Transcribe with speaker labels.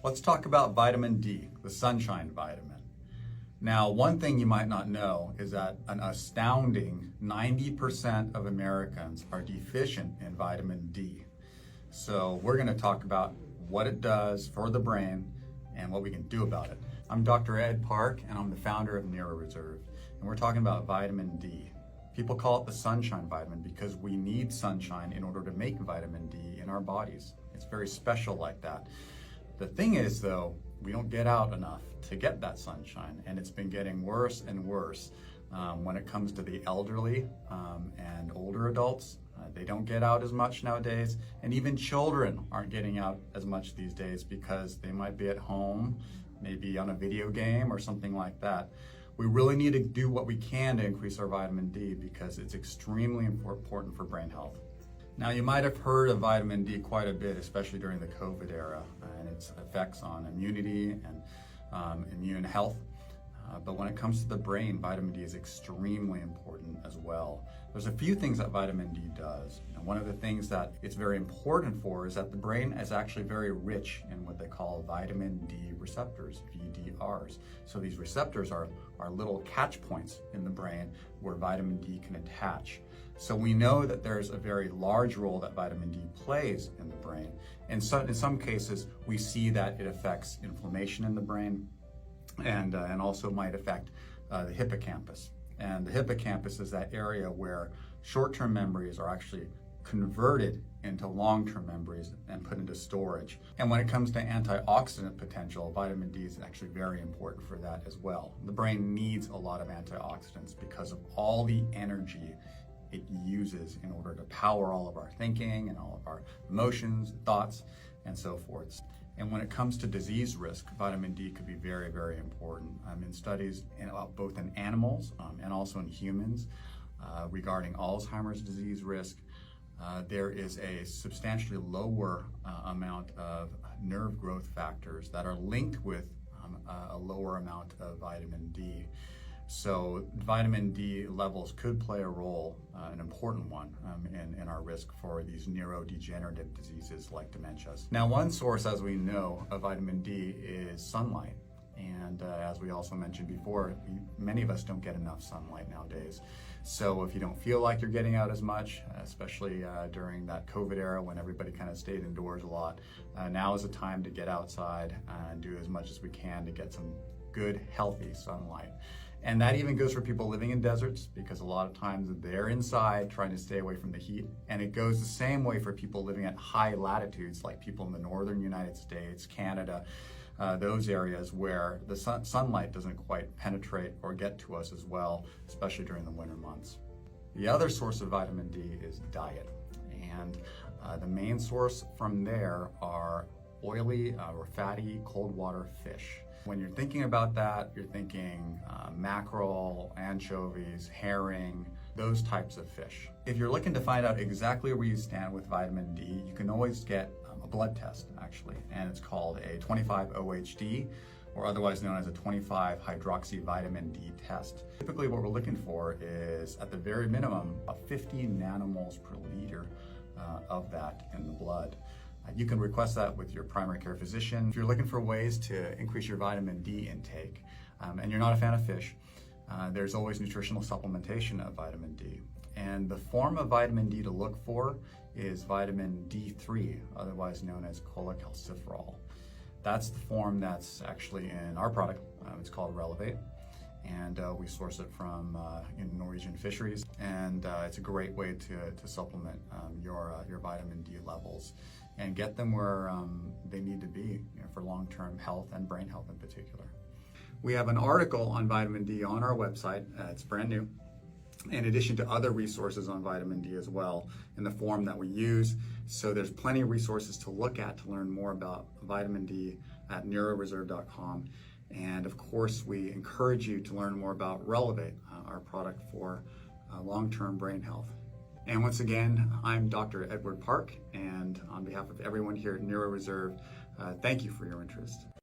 Speaker 1: Let's talk about vitamin D, the sunshine vitamin. Now, one thing you might not know is that an astounding 90% of Americans are deficient in vitamin D. So we're going to talk about what it does for the brain and what we can do about it. I'm Dr. Ed Park, and I'm the founder of NeuroReserve, and we're talking about vitamin D. People call it the sunshine vitamin because we need sunshine in order to make vitamin D in our bodies. It's very special like that. The thing is, though, we don't get out enough to get that sunshine, and it's been getting worse and worse when it comes to the elderly and older adults. They don't get out as much nowadays, and even children aren't getting out as much these days because they might be at home, maybe on a video game or something like that. We really need to do what we can to increase our vitamin D because it's extremely important for brain health. Now, you might have heard of vitamin D quite a bit, especially during the COVID era, and its effects on immunity and immune health. But when it comes to the brain, vitamin D is extremely important as well. There's a few things that vitamin D does. And one of the things that it's very important for is that the brain is actually very rich in what they call vitamin D receptors, VDRs. So these receptors are little catch points in the brain where vitamin D can attach. So we know that there's a very large role that vitamin D plays in the brain. And so in some cases, we see that it affects inflammation in the brain and also might affect the hippocampus. And the hippocampus is that area where short-term memories are actually converted into long-term memories and put into storage. And when it comes to antioxidant potential, vitamin D is actually very important for that as well. The brain needs a lot of antioxidants because of all the energy it uses in order to power all of our thinking and all of our emotions, thoughts, and so forth. And when it comes to disease risk, vitamin D could be very, very important. In studies both in animals and also in humans regarding Alzheimer's disease risk, there is a substantially lower amount of nerve growth factors that are linked with a lower amount of vitamin D. So vitamin D levels could play a role, an important one, in our risk for these neurodegenerative diseases like dementias. Now, one source, as we know, of vitamin D is sunlight. And as we also mentioned before, many of us don't get enough sunlight nowadays. So if you don't feel like you're getting out as much, especially during that COVID era when everybody kind of stayed indoors a lot, now is the time to get outside and do as much as we can to get some good, healthy sunlight. And that even goes for people living in deserts, because a lot of times they're inside trying to stay away from the heat. And it goes the same way for people living at high latitudes, like people in the northern United States, Canada, those areas where the sunlight doesn't quite penetrate or get to us as well, especially during the winter months. The other source of vitamin D is diet. And the main source from there are oily or fatty cold water fish. When you're thinking about that, you're thinking mackerel, anchovies, herring, those types of fish. If you're looking to find out exactly where you stand with vitamin D, you can always get a blood test, actually, and it's called a 25-OHD, or otherwise known as a 25-hydroxy vitamin D test. Typically what we're looking for is, at the very minimum, 50 nanomoles per liter of that in the blood. You can request that with your primary care physician. If you're looking for ways to increase your vitamin D intake, and you're not a fan of fish, there's always nutritional supplementation of vitamin D. And the form of vitamin D to look for is vitamin D3, otherwise known as cholecalciferol. That's the form that's actually in our product. It's called RELEVATE, and we source it from in Norwegian fisheries. And it's a great way to supplement your vitamin D levels and get them where they need to be, for long-term health and brain health in particular. We have an article on vitamin D on our website. It's brand new, in addition to other resources on vitamin D as well in the form that we use. So there's plenty of resources to look at to learn more about vitamin D at neuroreserve.com. And of course, we encourage you to learn more about RELEVATE, our product for long-term brain health. And once again, I'm Dr. Edward Park, and on behalf of everyone here at NeuroReserve, thank you for your interest.